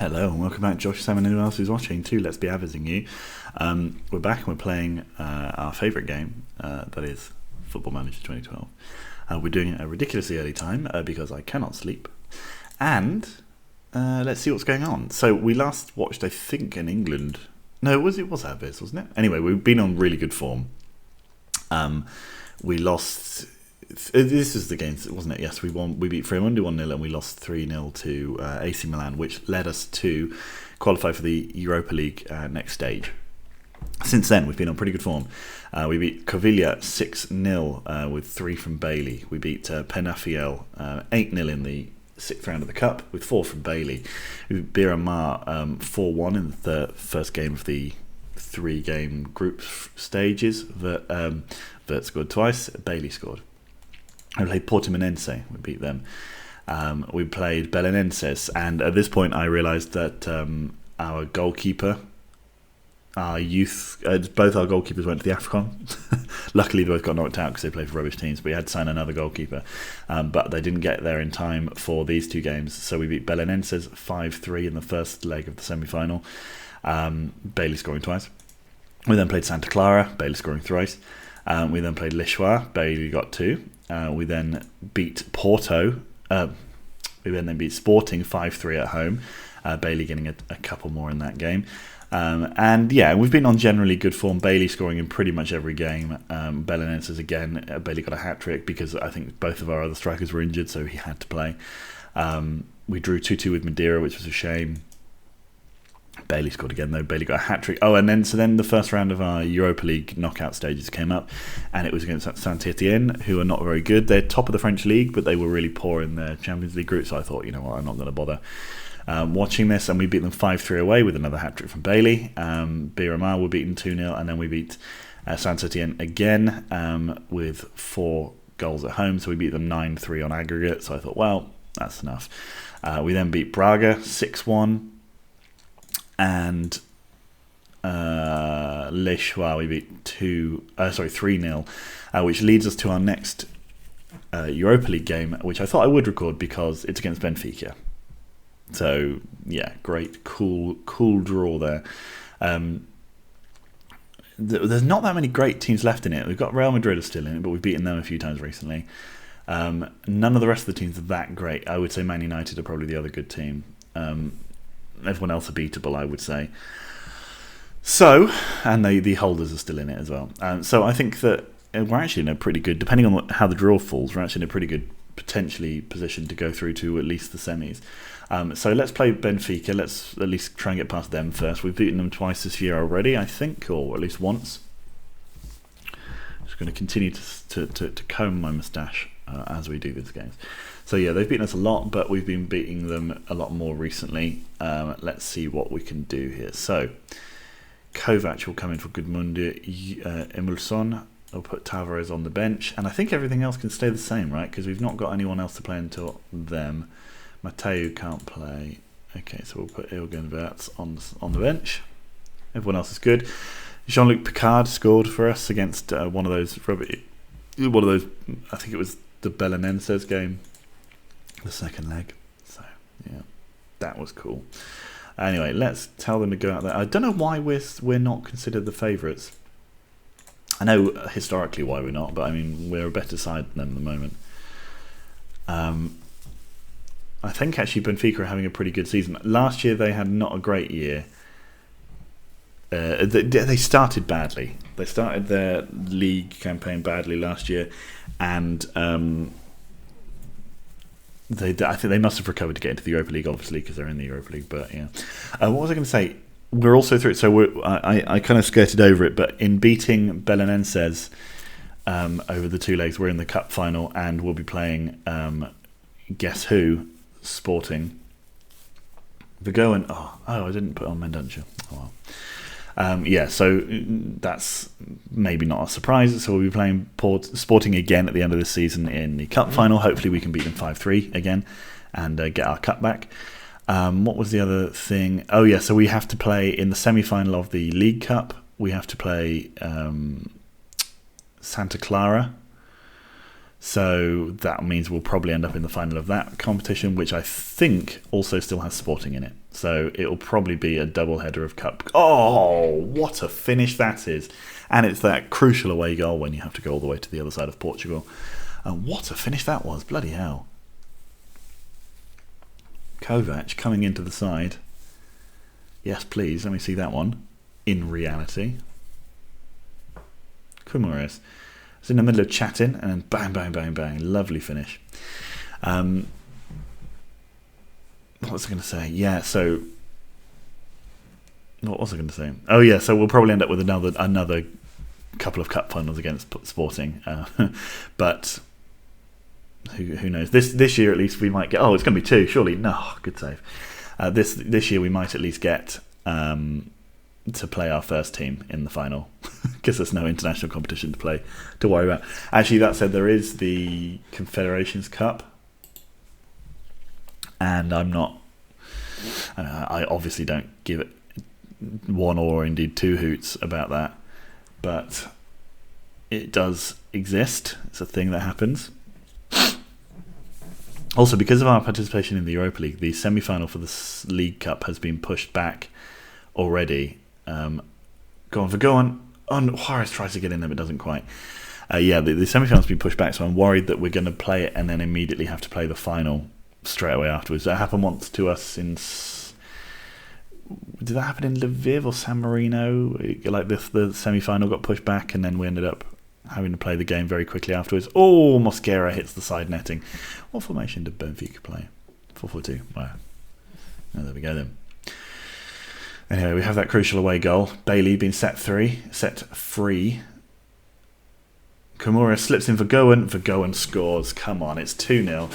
Hello and welcome back, Josh, Sam and anyone else who's watching to Let's Be Aves-ing You. We're back and we're playing our favourite game, that is Football Manager 2012. We're doing it at a ridiculously early time because I cannot sleep. And let's see what's going on. So we last watched, I think, in England. No, it was Aves, wasn't it? Anyway, we've been on really good form. We lost... This is the game, wasn't it? Yes, we won. We beat Fremont 1-0 and we lost 3-0 to AC Milan, which led us to qualify for the Europa League next stage. Since then, we've been on pretty good form. We beat Covilla 6-0 with 3 from Bailey. We beat Penafiel 8-0 in the 6th round of the Cup with 4 from Bailey. We beat Biramar 4-1 in the first game of the 3-game group stages. Vert scored twice. Bailey scored. We played Portimonense, we beat them. We played Belenenses, and at this point I realised that our goalkeeper, our youth, both our goalkeepers went to the AFCON. Luckily they both got knocked out because they played for rubbish teams, but we had to sign another goalkeeper. But they didn't get there in time for these 2 games, so we beat Belenenses 5-3 in the first leg of the semi-final, Bailey scoring twice. We then played Santa Clara, Bailey scoring thrice. We then played Leixois, Bailey got 2. We then beat Porto. We then beat Sporting 5-3 at home. Bailey getting a couple more in that game. And yeah, we've been on generally good form. Bailey scoring in pretty much every game. Belenenses again. Bailey got a hat-trick because I think both of our other strikers were injured, so he had to play. We drew 2-2 with Madeira, which was a shame. Bailey scored again though. Bailey got a hat-trick. Oh, and then the first round of our Europa League knockout stages came up, and it was against Saint-Étienne, who are not very good. They're top of the French league, but they were really poor in their Champions League group, so I thought, you know what, I'm not going to bother watching this, and we beat them 5-3 away with another hat-trick from Bailey. Biramar were beaten 2-0, and then we beat Saint-Étienne again with 4 goals at home, so we beat them 9-3 on aggregate, so I thought, well, that's enough. We then beat Braga 6-1, and Leixois we beat 3-0, which leads us to our next Europa League game, which I thought I would record because it's against Benfica. So yeah, great, cool draw there. There's not that many great teams left in it. We've got Real Madrid are still in it, but we've beaten them a few times recently. None of the rest of the teams are that great. I would say Man United are probably the other good team. Everyone else are beatable, I would say. So, and the holders are still in it as well. So I think that we're actually in a pretty good, depending on how the draw falls, we're actually in a pretty good, potentially, position to go through to at least the semis. So let's play Benfica. Let's at least try and get past them first. We've beaten them twice this year already, I think, or at least once. Just going to continue to comb my moustache as we do these games. So yeah, they've beaten us a lot, but we've been beating them a lot more recently. Let's see what we can do here. So, Kovac will come in for Gudmundur Emilsson. I'll put Tavares on the bench, and I think everything else can stay the same, right? Because we've not got anyone else to play until them. Mateu can't play. Okay, so we'll put Ilgen Verts on the bench. Everyone else is good. Jean-Luc Picard scored for us against one of those. I think it was the Belenenses game. The second leg, so yeah, that was cool. Anyway, let's tell them to go out there. I don't know why we're not considered the favourites. I know historically why we're not, but I mean we're a better side than them at the moment. I think actually Benfica are having a pretty good season. Last year they had not a great year. They started badly. They started their league campaign badly last year, and I think they must have recovered to get into the Europa League, obviously, because they're in the Europa League. But yeah, what was I going to say? We're also through it. So I kind of skirted over it, but in beating Belenenses over the 2 legs, we're in the cup final, and we'll be playing guess who? Sporting. Vigo. Oh, I didn't put on Mendancha. Oh well. Yeah, so that's maybe not a surprise. So we'll be playing Sporting again at the end of this season in the cup final. Hopefully we can beat them 5-3 again and get our cup back. What was the other thing? Oh yeah, so we have to play in the semi-final of the League Cup. We have to play Santa Clara. So that means we'll probably end up in the final of that competition, which I think also still has Sporting in it. So it'll probably be a double header of cup. Oh, what a finish that is. And it's that crucial away goal when you have to go all the way to the other side of Portugal. And what a finish that was. Bloody hell. Kovac coming into the side. Yes, please. Let me see that one. In reality. Kumaris. It's in the middle of chatting and then bang, bang, bang, bang. Lovely finish. What was I going to say? Yeah, so... What was I going to say? Oh, yeah, so we'll probably end up with another couple of cup finals against Sporting. But who knows? This year, at least, we might get... Oh, it's going to be 2, surely. No, good save. This year, we might at least get... to play our first team in the final because there's no international competition to worry about. Actually, that said, there is the Confederations Cup, and I obviously don't give it one or indeed two hoots about that, but it does exist. It's a thing that happens. Also, because of our participation in the Europa League, the semi-final for the League Cup has been pushed back already. Go on. Juarez tries to get in there but doesn't quite. The semi-final's been pushed back, so I'm worried that we're going to play it and then immediately have to play the final straight away afterwards. That happened once to us in... Did that happen in Lviv or San Marino? Like the semi-final got pushed back and then we ended up having to play the game very quickly afterwards. Oh, Mosquera hits the side netting. What formation did Benfica play? 4-4-2. Wow. Oh, there we go then. Anyway, we have that crucial away goal. Bailey being set free. Kimura slips in for Vergoen. Vergoen scores. Come on, it's 2-0.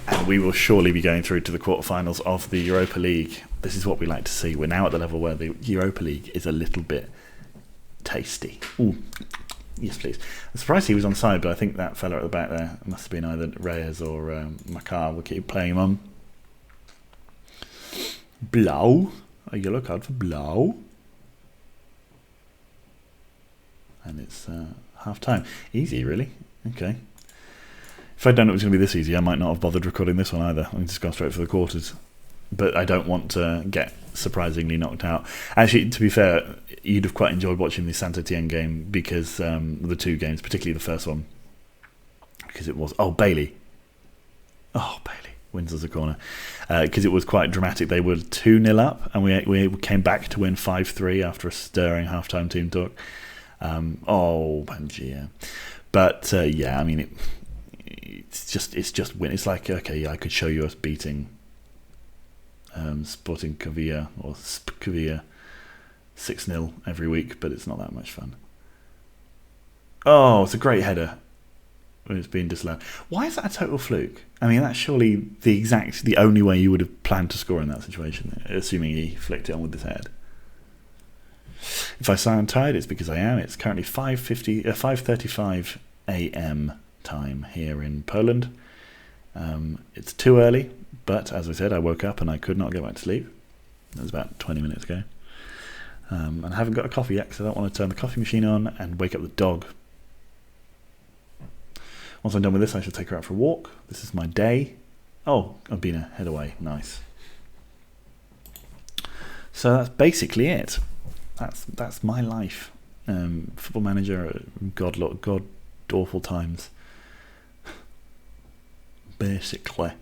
And we will surely be going through to the quarterfinals of the Europa League. This is what we like to see. We're now at the level where the Europa League is a little bit tasty. Ooh. Yes, please. I'm surprised he was on side, but I think that fella at the back there must have been either Reyes or Makar. We'll keep playing him on. Blau. A yellow card for Blau. And it's half time. Easy, really. Okay. If I'd known it was going to be this easy, I might not have bothered recording this one either. I'm just going straight for the quarters. But I don't want to get surprisingly knocked out. Actually, to be fair, you'd have quite enjoyed watching the Saint-Etienne game because the two games, particularly the first one, because it was... Oh, Bailey. Wins us a corner. Because it was quite dramatic. They were 2-0 up, and we came back to win 5-3 after a stirring half-time team talk. Pangea. But, I mean, it's just win. It's like, okay, I could show you us beating Sporting Cavilla or Cavilla 6-0 every week, but it's not that much fun. Oh, it's a great header. It's been disallowed. Why is that a total fluke? I mean, that's surely the only way you would have planned to score in that situation, assuming he flicked it on with his head. If I sound tired, it's because I am. It's currently 5:35 a.m. time here in Poland. It's too early, but as I said, I woke up and I could not get back to sleep. That was about 20 minutes ago. And I haven't got a coffee yet because I don't want to turn the coffee machine on and wake up the dog. Once I'm done with this, I shall take her out for a walk. This is my day. Oh, I've been a head away. Nice. So that's basically it. That's my life. Football manager, god awful times. Basically.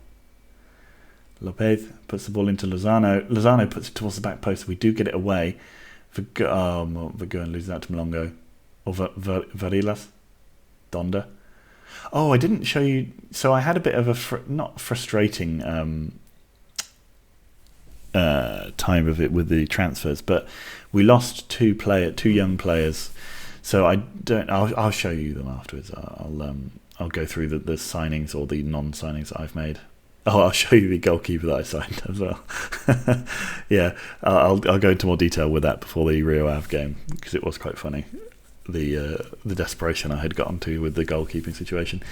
Lopez puts the ball into Lozano. Lozano puts it towards the back post. We do get it away. Vergoen loses out to Malongo. Or Varilas. Donda. Oh, I didn't show you. So I had a bit of a not frustrating time of it with the transfers, but we lost two young players. So I'll show you them afterwards. I'll go through the signings or the non-signings that I've made. Oh, I'll show you the goalkeeper that I signed as well. Yeah, I'll go into more detail with that before the Rio Ave game because it was quite funny. The desperation I had gotten to with the goalkeeping situation.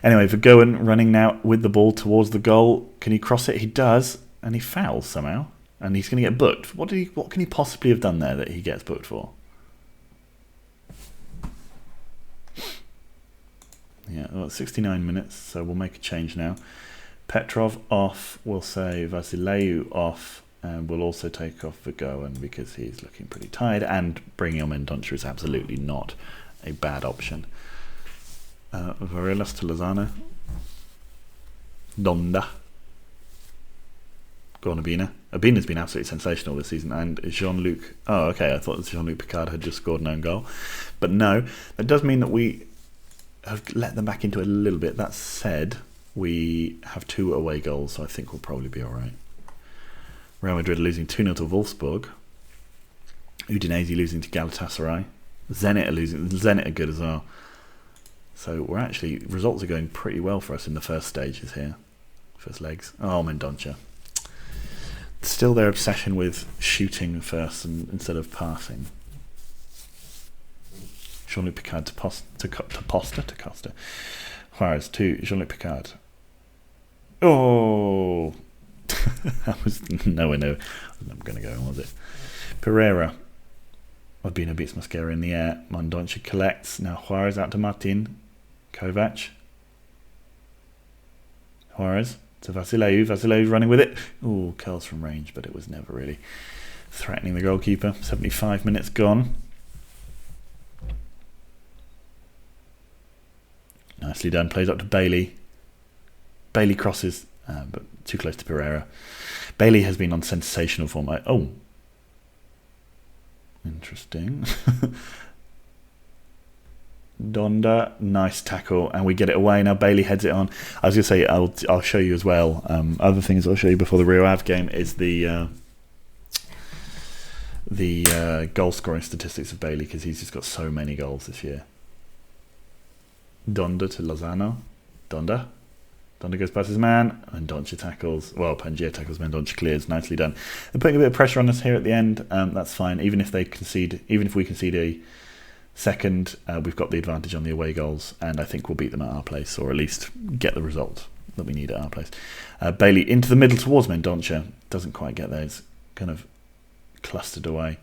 Anyway, Vergoen running now with the ball towards the goal. Can he cross it? He does, and he fouls somehow, and he's going to get booked. What can he possibly have done there that he gets booked for? Yeah, well, 69 minutes, so we'll make a change now. Petrov off, we'll say Vasileu off, and we'll also take off Vagoen because he's looking pretty tired, and bringing on Mendonça is absolutely not a bad option. Varillas to Lozano. Donda. Go on, Abina. Abina's been absolutely sensational this season, and Jean-Luc... Oh, okay, I thought Jean-Luc Picard had just scored an own goal. But no, that does mean that we have let them back into it a little bit. That said, we have 2 away goals, so I think we'll probably be alright. Real Madrid losing 2-0 to Wolfsburg. Udinese losing to Galatasaray. Zenit are losing. Zenit are good as well. So we're actually... Results are going pretty well for us in the first stages here. First legs. Oh, Mendonça. Still their obsession with shooting first instead of passing. Jean-Luc Picard to Costa. Juarez to Jean-Luc Picard. Oh! That was nowhere near. I'm going to go on, was it? Pereira. Albino beats Mosquera in the air. Mendonça collects. Now Juarez out to Martin. Kovac. Juarez to Vasileu. Vasileu's running with it. Oh, curls from range, but it was never really threatening the goalkeeper. 75 minutes gone. Nicely done. Plays up to Bailey. Bailey crosses, but too close to Pereira. Bailey has been on sensational form. Oh. Interesting. Donda, nice tackle, and we get it away. Now Bailey heads it on. I was going to say, I'll show you as well. Other things I'll show you before the Rio Ave game is the goal scoring statistics of Bailey, because he's just got so many goals this year. Donda to Lozano. Donda goes past his man. Mendonça tackles. Well, Pangier tackles. Mendonça clears. Nicely done. They're putting a bit of pressure on us here at the end. That's fine. Even if we concede a second, we've got the advantage on the away goals, and I think we'll beat them at our place, or at least get the result that we need at our place. Bailey into the middle towards Mendonça. Doesn't quite get there. It's kind of clustered away.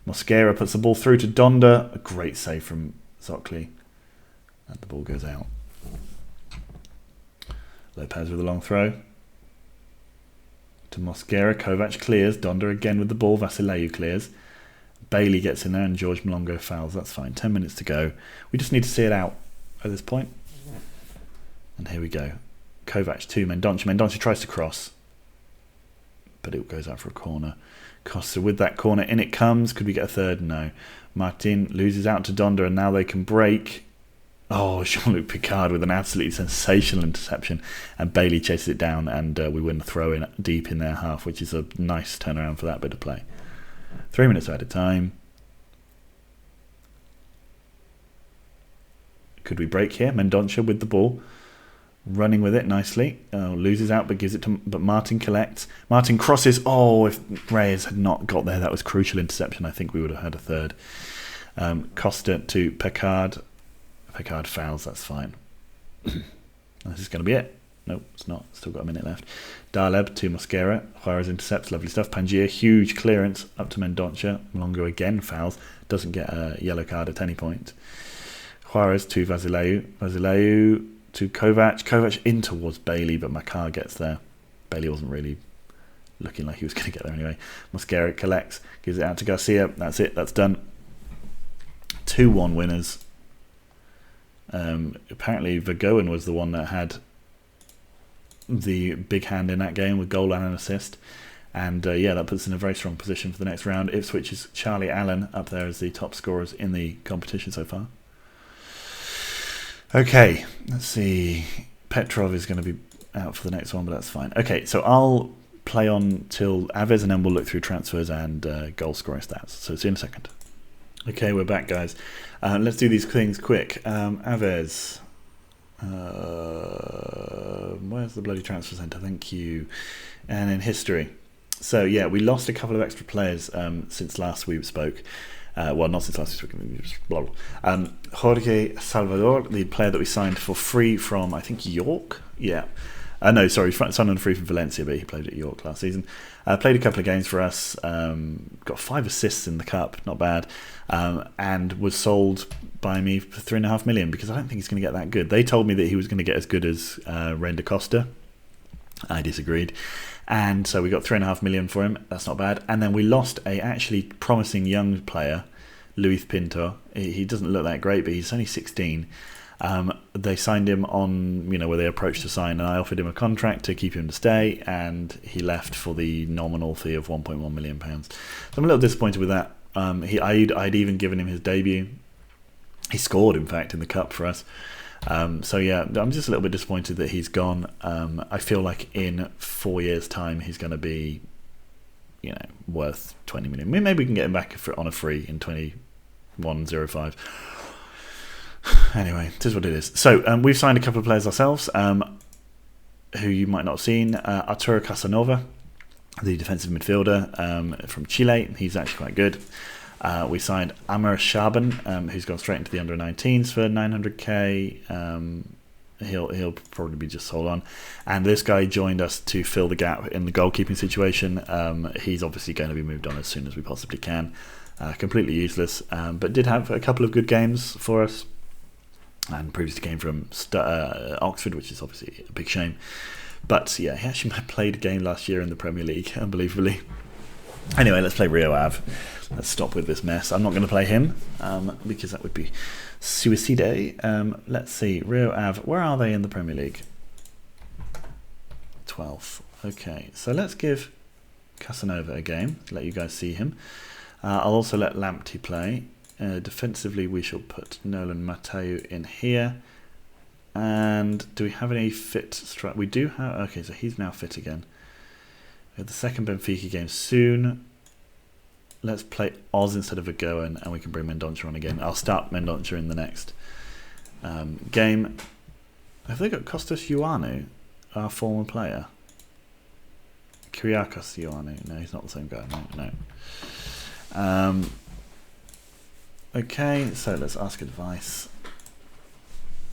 Mosquera puts the ball through to Donda. A great save from Zocli. And the ball goes out. Lopez with a long throw. To Mosquera. Kovac clears. Donda again with the ball. Vasileu clears. Bailey gets in there and George Malongo fouls. That's fine. 10 minutes to go. We just need to see it out at this point. And here we go. Kovac to Mendonça. Mendonça tries to cross, but it goes out for a corner. Costa with that corner. In it comes. Could we get a third? No. Martin loses out to Donda, and now they can break. Oh, Jean-Luc Picard with an absolutely sensational interception, and Bailey chases it down, and we win the throw in deep in their half, which is a nice turnaround for that bit of play. 3 minutes at a time. Could we break here? Mendonça with the ball, running with it nicely. Loses out, but gives it to. But Martin collects. Martin crosses. Oh, if Reyes had not got there, that was crucial interception. I think we would have had a third. Costa to Picard. Picard fouls, that's fine. This is going to be it. Nope, it's not. Still got a minute left. Darleb to Mosquera. Juarez intercepts, lovely stuff. Pangier, huge clearance up to Mendonça. Malongo again fouls. Doesn't get a yellow card at any point. Juarez to Vasileu. Vasileu to Kovac. Kovac in towards Bailey, but Makar gets there. Bailey wasn't really looking like he was going to get there anyway. Mosquera collects, gives it out to Garcia. That's it, that's done. 2-1 winners. Apparently Vagoen was the one that had the big hand in that game with goal and an assist, and yeah, that puts us in a very strong position for the next round. Ipswich's Charlie Allen up there as the top scorers in the competition so far. Okay, let's see. Petrov is going to be out for the next one, but that's fine. Okay, so I'll play on till Aves, and then we'll look through transfers and goal scoring stats. So see you in a second. Okay, we're back, guys. Let's do these things quick. Aves. Where's the bloody transfer centre? Thank you. And in history. So, yeah, we lost a couple of extra players since last we spoke. Well, not since last week. Blah, blah. Jorge Salvador, the player that we signed for free from, I think, York. Yeah. No, sorry, signed on free from Valencia, but he played at York last season. Played a couple of games for us, got 5 assists in the cup, not bad, and was sold by me for $3.5 million because I don't think he's going to get that good. They told me that he was going to get as good as Ren Costa. I disagreed, and so we got $3.5 million for him. That's not bad. And then we lost a actually promising young player, Luis Pinto. He doesn't look that great, but he's only 16. They signed him on, where they approached to sign, and I offered him a contract to keep him to stay, and he left for the nominal fee of £1.1 million. So I'm a little disappointed with that. I'd even given him his debut. He scored, in fact, in the cup for us. So yeah, I'm just a little bit disappointed that he's gone. I feel like in 4 years' time he's going to be, worth 20 million. Maybe we can get him back on a free in 21.05. Anyway, this is what it is. So we've signed a couple of players ourselves, who you might not have seen. Arturo Casanova, the defensive midfielder from Chile. He's actually quite good. We signed Amr Shaban, who's gone straight into the under-19s for 900k. He'll probably be just sold on. And this guy joined us to fill the gap in the goalkeeping situation. He's obviously going to be moved on as soon as we possibly can. Completely useless, but did have a couple of good games for us. And previously came from Oxford, which is obviously a big shame. But yeah, he actually played a game last year in the Premier League, unbelievably. Anyway, let's play Rio Ave. Let's stop with this mess. I'm not going to play him because that would be suicide. Let's see, Rio Ave. Where are they in the Premier League? 12th. Okay, so let's give Casanova a game. Let you guys see him. I'll also let Lamptey play. Defensively, we shall put Nolan Mateu in here. And do we have any fit strike? We do have. Okay, so he's now fit again. We have the second Benfica game soon. Let's play Oz instead of Agoan, and we can bring Mendonça on again. I'll start Mendonça in the next game. Have they got Kostas Ioannou, our former player? Kyriakos Ioannou. No, he's not the same guy. No. Okay, so let's ask advice.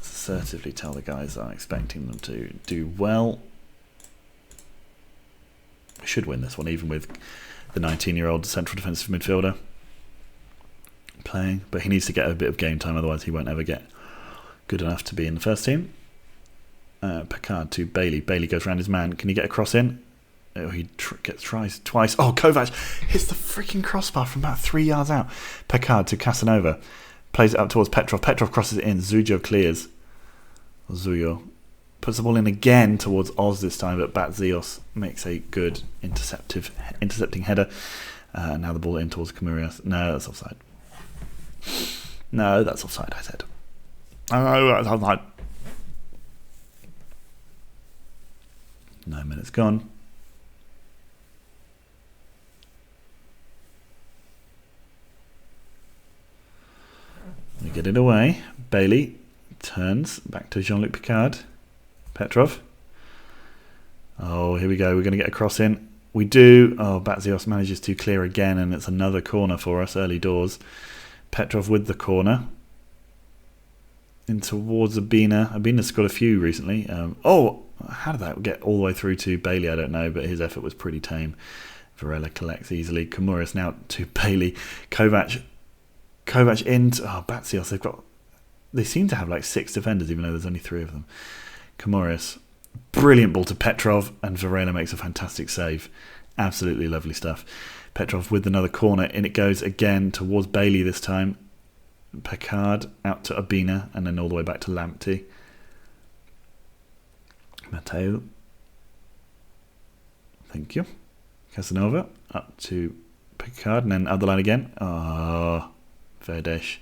Assertively tell the guys I'm expecting them to do well. We should win this one, even with the 19-year-old central defensive midfielder playing. But he needs to get a bit of game time, otherwise he won't ever get good enough to be in the first team. Picard to Bailey. Bailey goes around his man. Can he get a cross in? Oh, he tries twice. Oh, Kovac hits the freaking crossbar from about 3 yards out. Picard to Casanova. Plays it up towards Petrov. Petrov crosses it in. Zujo clears. Zuyo puts the ball in again towards Oz this time, but Batzios makes a good intercepting header. Now the ball in towards Kamurias. No, that's offside. No, that's offside, I said. Oh, that's offside. 9 minutes gone. We get it away. Bailey turns back to Jean-Luc Picard. Petrov. Oh, here we go. We're going to get a cross in. We do. Oh, Batzios manages to clear again, and it's another corner for us, early doors. Petrov with the corner. In towards Abina. Abina's scored a few recently. How did that get all the way through to Bailey? I don't know, but his effort was pretty tame. Varela collects easily. Kamouris now to Bailey. Kovac into Batzios. They seem to have like 6 defenders, even though there's only 3 of them. Kamouris, brilliant ball to Petrov, and Varela makes a fantastic save. Absolutely lovely stuff. Petrov with another corner. In it goes again towards Bailey this time. Picard out to Abina, and then all the way back to Lamptey. Mateo. Thank you. Casanova up to Picard, and then other line again. Verdesh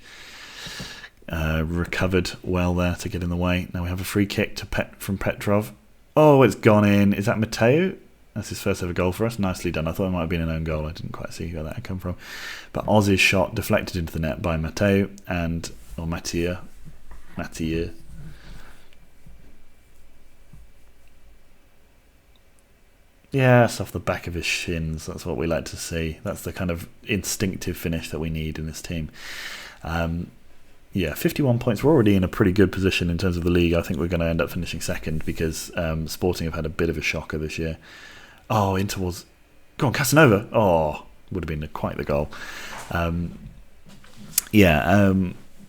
recovered well there to get in the way. Now we have a free kick from Petrov. Oh, it's gone in. Is that Mateo? That's his first ever goal for us. Nicely done. I thought it might have been an own goal. I didn't quite see where that had come from. But Oz's shot deflected into the net by Mateo or Mathieu. Yes, off the back of his shins. That's what we like to see. That's the kind of instinctive finish that we need in this team. Yeah, 51 points. We're already in a pretty good position in terms of the league. I think we're going to end up finishing second because Sporting have had a bit of a shocker this year. Oh, in towards... Go on, Casanova. Oh, would have been quite the goal. What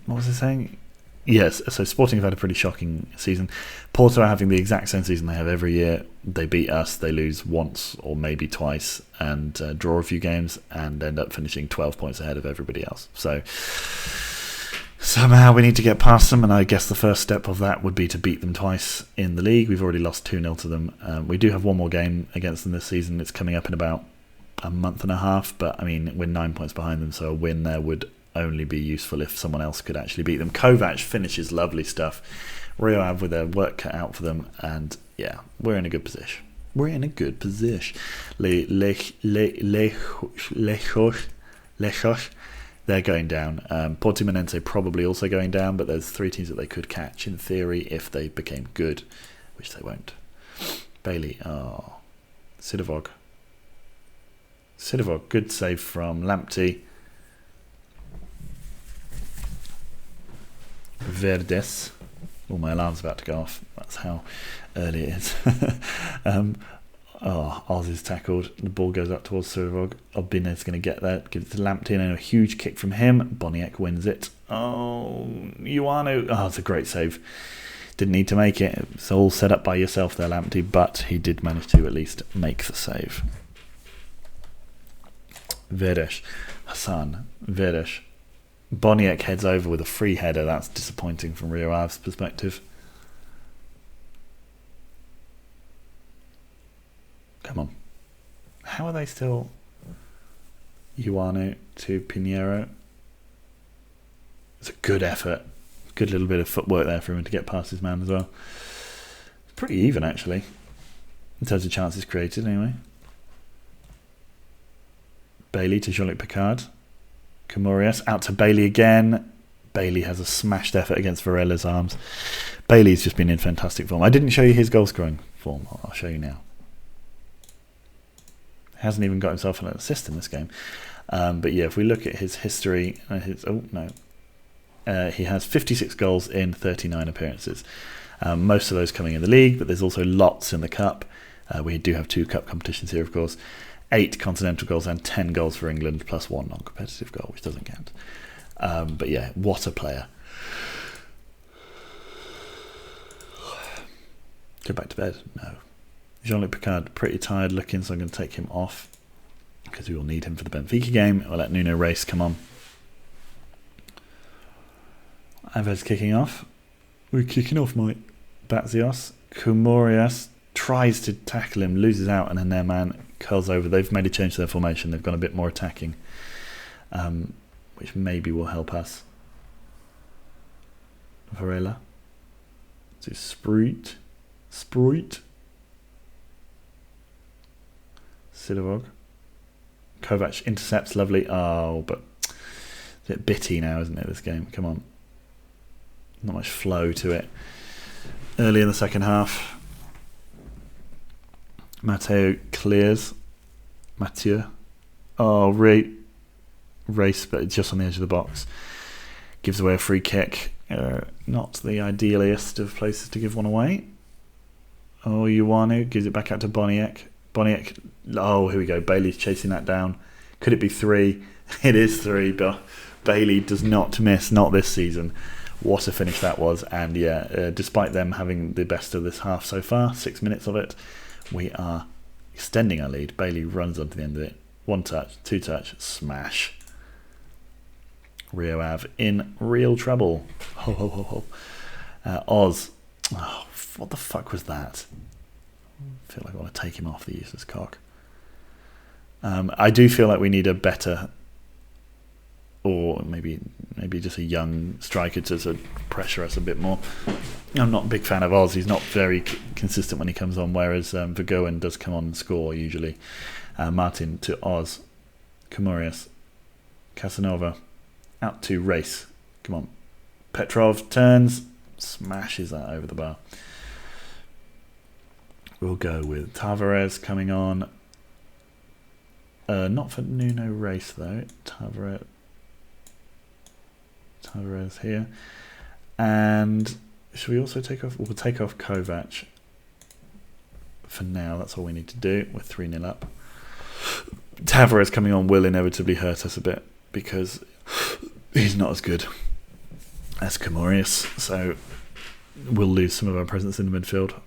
was I saying? Yes, so Sporting have had a pretty shocking season. Porto are having the exact same season they have every year. They beat us, they lose once or maybe twice, and draw a few games, and end up finishing 12 points ahead of everybody else. So somehow we need to get past them, and I guess the first step of that would be to beat them twice in the league. We've already lost 2-0 to them. We do have one more game against them this season. It's coming up in about a month and a half, but I mean, we're 9 points behind them, so a win there would only be useful if someone else could actually beat them. Kovac finishes lovely stuff. Rio Ave with their work cut out for them, and yeah, we're in a good position. We're in a good position. Lechos, they're going down. Portimonense probably also going down, but there's 3 teams that they could catch in theory if they became good, which they won't. Bailey, Sidovog, good save from Lamptey. Verdes. Oh, my alarm's about to go off. That's how early it is. Oz is tackled. The ball goes up towards Survog. Obinna's going to get that. Gives it to Lamptey, and a huge kick from him. Boniek wins it. Oh, Ioanu. Oh, it's a great save. Didn't need to make it. It's all set up by yourself there, Lamptey, but he did manage to at least make the save. Verdes. Hassan. Verdes. Boniek heads over with a free header. That's disappointing from Rio Ave's perspective. Come on. How are they still... Ioanu to Pinheiro. It's a good effort. Good little bit of footwork there for him to get past his man as well. It's pretty even, actually, in terms of chances created, anyway. Bailey to Jean-Luc Picard. Camorias out to Bailey again. Bailey has a smashed effort against Varela's arms. Bailey's just been in fantastic form. I didn't show you his goal scoring form. I'll show you now. Hasn't even got himself an assist in this game. But yeah, if we look at his history, he has 56 goals in 39 appearances. Most of those coming in the league, but there's also lots in the cup. We do have 2 cup competitions here, of course. 8 continental goals and 10 goals for England, plus 1 non-competitive goal, which doesn't count. But yeah, what a player. Go back to bed? No. Jean-Luc Picard, pretty tired looking, so I'm going to take him off because we will need him for the Benfica game. I'll let Nuno race come on. Aves kicking off. We're kicking off, Mike. Batsios. Kumorias tries to tackle him, loses out, and then their man curls over. They've made a change to their formation. They've gone a bit more attacking, which maybe will help us. Varela to Spruit. Sidovog. Kovac intercepts, lovely. Oh, but it's a bit bitty now, isn't it, this game? Come on. Not much flow to it. Early in the second half. Matteo clears. Mathieu. Oh, race, but it's just on the edge of the box. Gives away a free kick. Not the idealist of places to give one away. Oh, Ioanu gives it back out to Boniek. Boniek, oh, here we go. Bailey's chasing that down. Could it be 3? It is 3, but Bailey does not miss, not this season. What a finish that was. And yeah, despite them having the best of this half so far, 6 minutes of it, we are extending our lead. Bailey runs onto the end of it. 1 touch, 2 touch, smash. Rio Ave in real trouble. Ho, ho, ho, ho. Oz. Oh, what the fuck was that? I feel like I want to take him off, the useless cock. I do feel like we need a better, or maybe just a young striker to sort of pressure us a bit more. I'm not a big fan of Oz. He's not very consistent when he comes on, whereas Vergoen does come on and score usually. Martin to Oz. Camorias. Casanova. Out to Race. Come on. Petrov turns. Smashes that over the bar. We'll go with Tavares coming on. Not for Nuno Race though. Tavares Tavares here. And should we also take off? We'll take off Kovac for now. That's all we need to do. We're 3-0 up. Tavares coming on will inevitably hurt us a bit because he's not as good as Comorius, so we'll lose some of our presence in the midfield.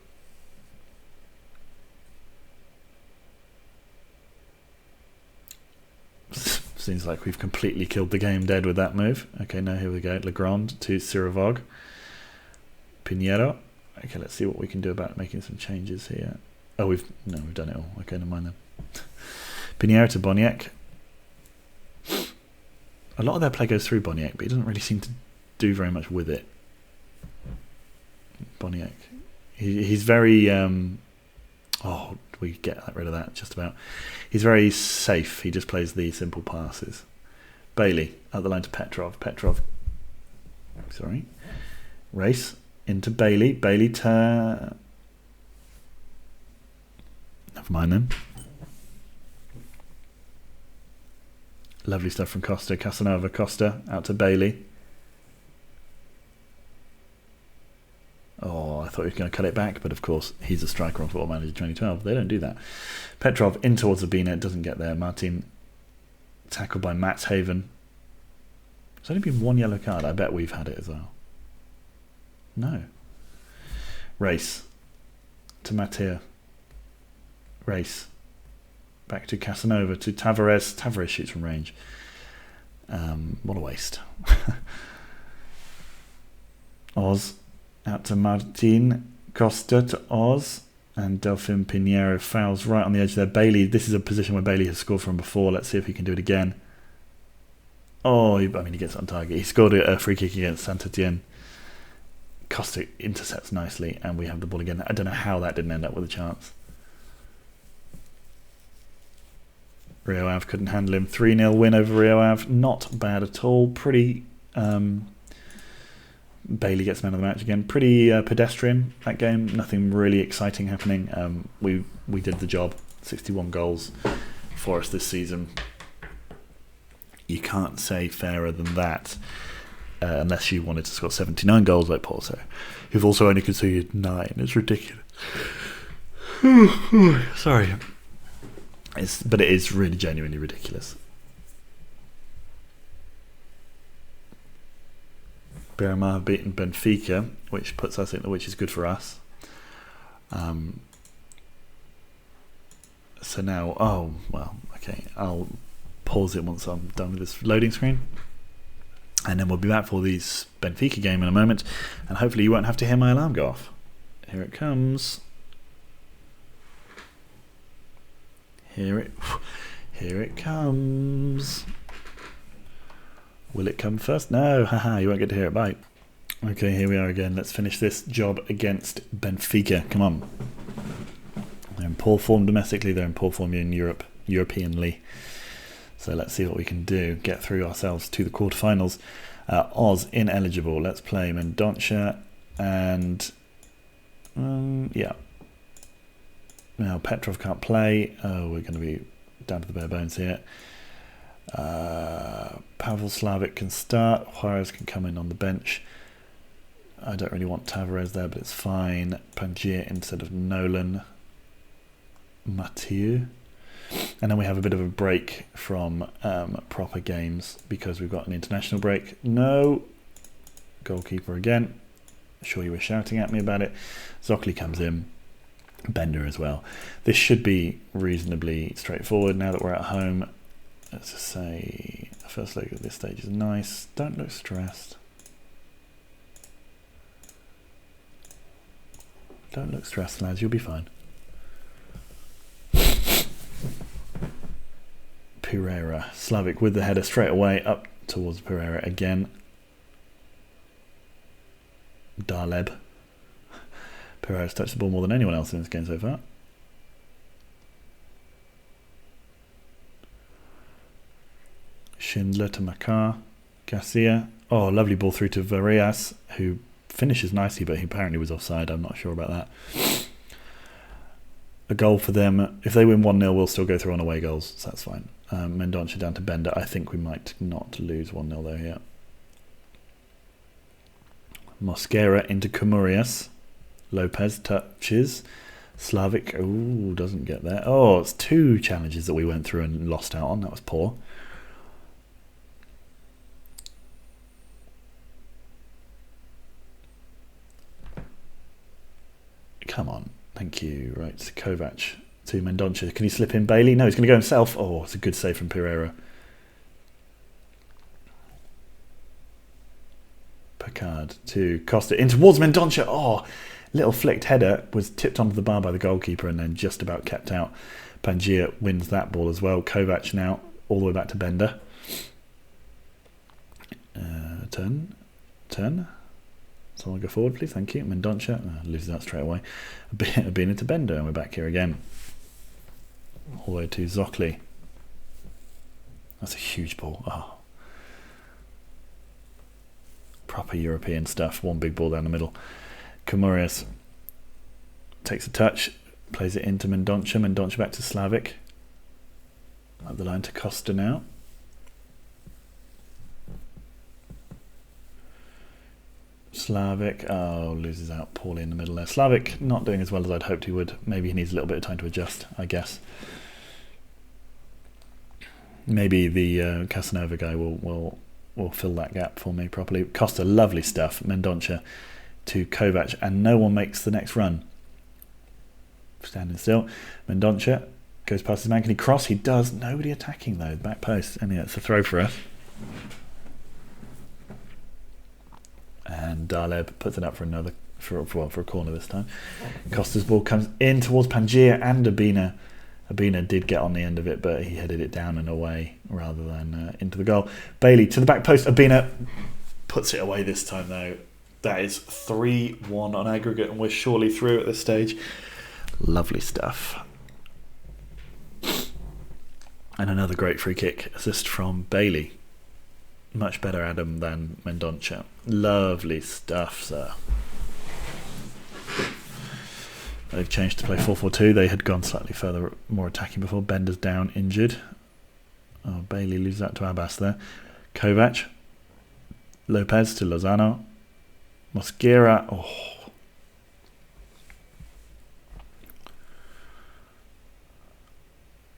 Seems like we've completely killed the game dead with that move. Okay, now here we go. Legrand to Sirovog. Pinheiro. Okay, let's see what we can do about making some changes here. Oh, we've done it all. Okay, never mind then. Pinheiro to Boniek. A lot of their play goes through Boniek, but he doesn't really seem to do very much with it. Boniek. He's very... we get rid of that just about. He's very safe. He just plays the simple passes. Bailey up the line to Petrov. Race into Bailey. Bailey to... Never mind then. Lovely stuff from Costa. Casanova, Costa out to Bailey. Oh, I thought he was going to cut it back, but of course he's a striker on Football Manager 2012. They don't do that. Petrov in towards the B-net, doesn't get there. Martin tackled by Matt Haven. There's only been one yellow card. I bet we've had it as well. No. Race to Mattia. Race back to Casanova to Tavares. Tavares shoots from range. What a waste. Oz out to Martin, Costa to Oz, and Delfin Pinheiro fouls right on the edge there. Bailey, this is a position where Bailey has scored from before. Let's see if he can do it again. Oh, he gets on target. He scored a free kick against Saint-Etienne. Costa intercepts nicely, and we have the ball again. I don't know how that didn't end up with a chance. Rio Ave couldn't handle him. 3-0 win over Rio Ave. Not bad at all. Pretty... Bailey gets man of the match again. Pretty pedestrian, that game. Nothing really exciting happening. We did the job. 61 goals for us this season. You can't say fairer than that unless you wanted to score 79 goals like Porto, who've also only conceded 9. It's ridiculous. Sorry. But it is really genuinely ridiculous. Beira have beaten Benfica, which is good for us. So now, okay, I'll pause it once I'm done with this loading screen, and then we'll be back for this Benfica game in a moment, and hopefully you won't have to hear my alarm go off. Here it comes. Here it comes. Will it come first? No, haha, you won't get to hear it. Bye. Okay, here we are again. Let's finish this job against Benfica. Come on. They're in poor form domestically. They're in poor form in Europe, Europeanly. So let's see what we can do. Get through ourselves to the quarterfinals. Oz ineligible. Let's play Mendonça and yeah. Now Petrov can't play. Oh, we're going to be down to the bare bones here. Pavel Slavic can start. Juarez can come in on the bench. I don't really want Tavares there, but it's fine. Pangier instead of Nolan. Mathieu. And then we have a bit of a break from proper games because we've got an international break. No. Goalkeeper again. Sure you were shouting at me about it. Zocoli comes in. Bender as well. This should be reasonably straightforward now that we're at home. Let's just say the first leg of this stage is nice. Don't look stressed. Don't look stressed, lads. You'll be fine. Pereira. Slavic with the header straight away up towards Pereira again. Darleb. Pereira's touched the ball more than anyone else in this game so far. Schindler to Makar. Garcia. Oh, lovely ball through to Varias, who finishes nicely, but he apparently was offside. I'm not sure about that. A goal for them. If they win 1-0, we'll still go through on away goals, so that's fine. Mendonça down to Bender. I think we might not lose 1-0 though here. Mosquera into Comurias. Lopez touches. Slavic, doesn't get there. Oh, it's 2 challenges that we went through and lost out on. That was poor. Come on. Thank you. Right, Kovac to Mendonça. Can he slip in Bailey? No, he's going to go himself. Oh, it's a good save from Pereira. Picard to Costa. In towards Mendonça. Oh, little flicked header was tipped onto the bar by the goalkeeper and then just about kept out. Pangia wins that ball as well. Kovac now all the way back to Bender. Turn. Someone go forward, please. Thank you. Mendonça loses that straight away. Been into Bender, and we're back here again. All the way to Zocli. That's a huge ball. Oh. Proper European stuff. One big ball down the middle. Comurias takes a touch, plays it into Mendonça. Mendonça back to Slavic. Up the line to Costa now. Slavic, loses out poorly in the middle there. Slavic not doing as well as I'd hoped he would. Maybe he needs a little bit of time to adjust, I guess. Maybe the Casanova guy will fill that gap for me properly. Costa, lovely stuff. Mendonça to Kovac, and no one makes the next run. Standing still. Mendonça goes past his man. Can he cross? He does. Nobody attacking though. Back post. And yeah, it's a throw for us. And Daleb puts it up for another for a corner this time. Costa's ball comes in towards Pangia and Abina. Abina did get on the end of it, but he headed it down and away rather than into the goal. Bailey to the back post. Abina puts it away this time though. That is 3-1 on aggregate, and we're surely through at this stage. Lovely stuff. And another great free kick assist from Bailey. Much better Adam than Mendonça. Lovely stuff, sir. They've changed to play 4-4-2. They had gone slightly further, more attacking before. Bender's down, injured. Oh, Bailey loses that to Abbas there. Kovac. Lopez to Lozano. Mosquera. Oh.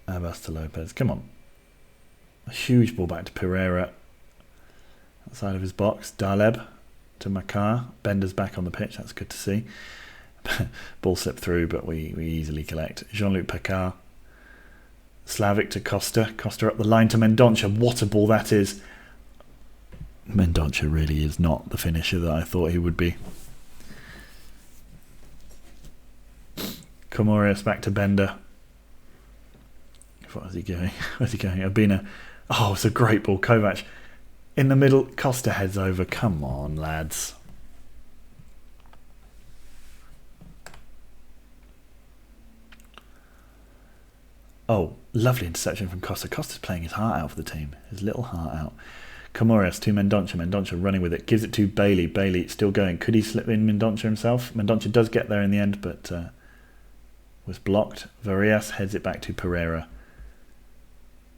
Abbas to Lopez. Come on. A huge ball back to Pereira. Outside of his box. Daleb to Makar. Bender's back on the pitch. That's good to see. Ball slipped through, but we easily collect. Jean-Luc Picard. Slavic to Costa. Costa up the line to Mendonça. What a ball that is. Mendonça really is not the finisher that I thought he would be. Comorius back to Bender. What is he going? Where's he going? Abina. Oh, it's a great ball. Kovac in the middle. Costa heads over. Come on, lads. Oh, lovely interception from Costa. Costa's playing his heart out for the team. His little heart out. Comorius to Mendonça. Mendonça running with it. Gives it to Bailey. Bailey still going. Could he slip in Mendonça himself? Mendonça does get there in the end, but was blocked. Varias heads it back to Pereira.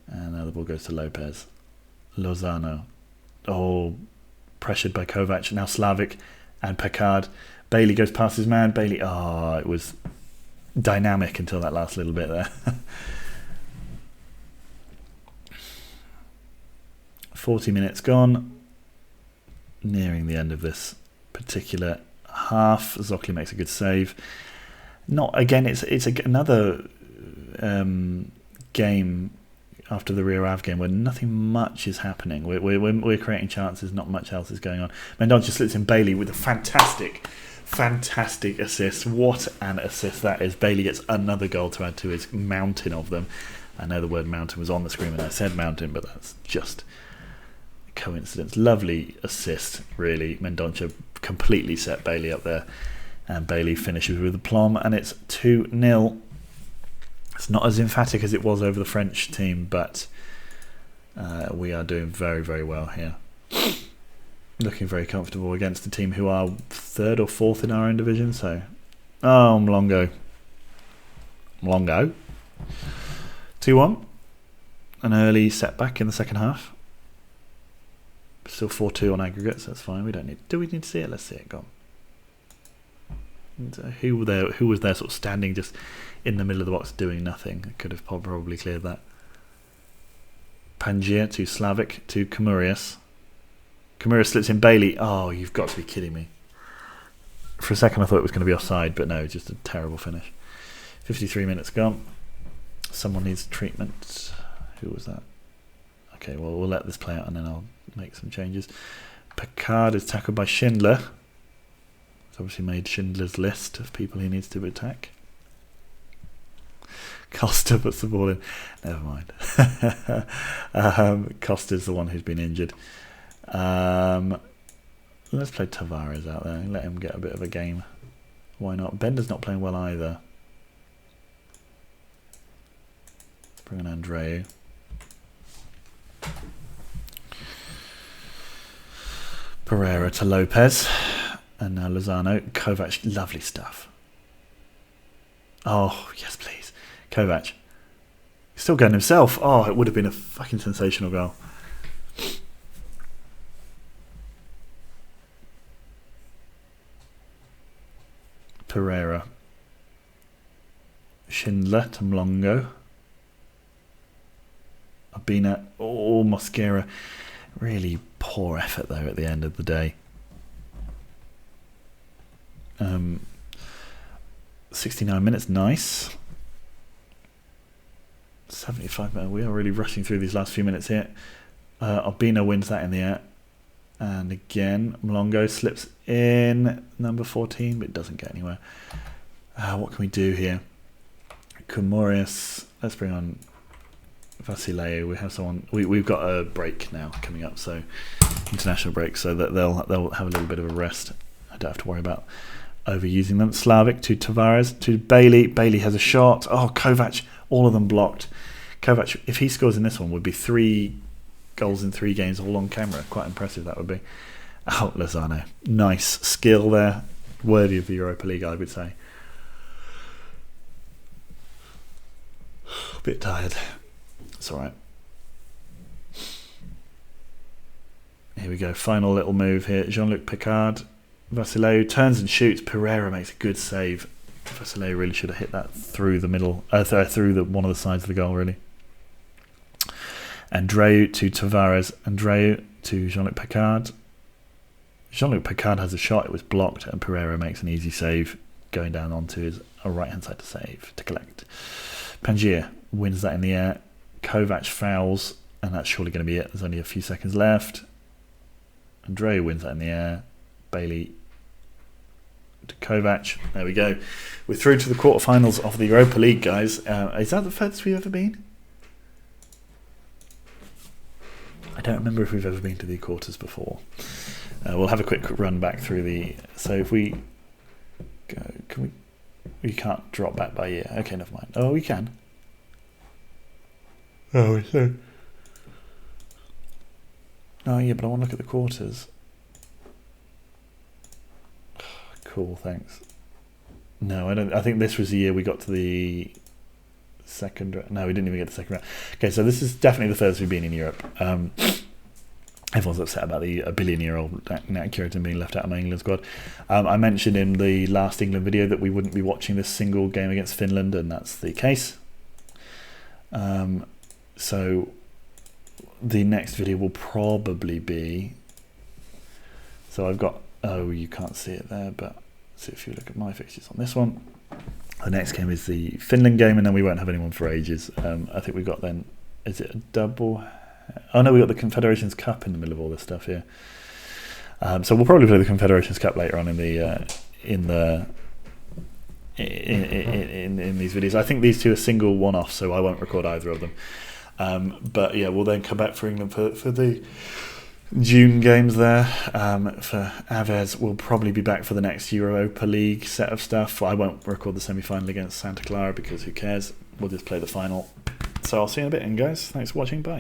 And now the ball goes to Lopez. Lozano. Oh, pressured by Kovac. Now Slavic and Picard. Bailey goes past his man. Bailey. Oh, it was dynamic until that last little bit there. 40 minutes gone. Nearing the end of this particular half. Zocli makes a good save. Not again. It's another game after the Rio Ave game where nothing much is happening. We're creating chances. Not much else is going on. Mendonça slips in Bailey with a fantastic assist. What an assist that is. Bailey gets another goal to add to his mountain of them. I know the word mountain was on the screen when I said mountain, but that's just coincidence. Lovely assist, really. Mendonça completely set Bailey up there, and Bailey finishes with aplomb, and it's 2-0. It's not as emphatic as it was over the French team, but we are doing very, very well here. Looking very comfortable against a team who are 3rd or 4th in our own division. So, Mlongo. 2-1. An early setback in the second half. Still 4-2 on aggregates. That's fine. We don't need. Do we need to see it? Let's see it. Go on. And, who was there sort of standing just in the middle of the box doing nothing? I could have probably cleared that. Pangier to Slavic to Kamurias. Kamurias slips in Bailey. Oh, you've got to be kidding me. For a second I thought it was going to be offside, but no, just a terrible finish. 53 minutes gone. Someone needs treatment. Who was that? Okay, well, we'll let this play out and then I'll make some changes. Picard is tackled by Schindler. He's obviously made Schindler's list of people he needs to attack. Costa puts the ball in. Never mind. Costa's the one who's been injured. Let's play Tavares out there and let him get a bit of a game. Why not? Bender's not playing well either. Bring in Andreu. Pereira to Lopez. And now Lozano. Kovac, lovely stuff. Oh, yes please. Kovac. He's still going himself. Oh, it would have been a fucking sensational goal. Pereira. Schindler to Mlongo. Abina. Oh, Mosquera. Really poor effort there at the end of the day. 69 minutes, nice. 75 minutes. We are really rushing through these last few minutes here. Albino wins that in the air. And again, Mlongo slips in number 14, but it doesn't get anywhere. What can we do here? Kamurias. Let's bring on Vasileu. We have someone. We've got a break now coming up, so international break, so that they'll have a little bit of a rest. I don't have to worry about overusing them. Slavic to Tavares to Bailey. Bailey has a shot. Oh, Kovac. All of them blocked. Kovac, if he scores in this one, would be 3 goals in 3 games all on camera. Quite impressive that would be. Oh, Lozano. Nice skill there. Worthy of the Europa League, I would say. A bit tired. It's alright. Here we go. Final little move here. Jean-Luc Picard. Vasileu turns and shoots. Pereira makes a good save. Vasileu really should have hit that through the middle, through one of the sides of the goal, really. Andreu to Tavares. Andreu to Jean-Luc Picard. Jean-Luc Picard has a shot. It was blocked, and Pereira makes an easy save, going down onto his right-hand side to save, to collect. Pangier wins that in the air. Kovac fouls, and that's surely going to be it. There's only a few seconds left. Andreu wins that in the air. Bailey to Kovac. There we go. We're through to the quarterfinals of the Europa League, guys. Is that the furthest we've ever been? I don't remember if we've ever been to the quarters before. We'll have a quick run back through the... So if we go... Can we... We can't drop back by year. Okay, never mind. Oh, we can. Oh, we should. Oh, yeah, but I want to look at the quarters. Cool, thanks. No, I don't. I think this was the year we got to the second. No, we didn't even get to the second round. Okay, so this is definitely the furthest we've been in Europe. Everyone's upset about the a billion-year-old Nat Curitin being left out of my England squad. I mentioned in the last England video that we wouldn't be watching this single game against Finland, and that's the case. So the next video will probably be... So I've got... Oh, you can't see it there, but see if you look at my fixtures on this one. The next game is the Finland game, and then we won't have anyone for ages. I think we got then... Is it a double... Oh no, we got the Confederations Cup in the middle of all this stuff here. So we'll probably play the Confederations Cup later on in these videos. I think these two are single one-offs, so I won't record either of them. But yeah, we'll then come back for England for the June games there. For Aves, we'll probably be back for the next Europa League set of stuff. I won't record the semi-final against Santa Clara because who cares? We'll just play the final. So I'll see you in a bit, and guys, thanks for watching. Bye.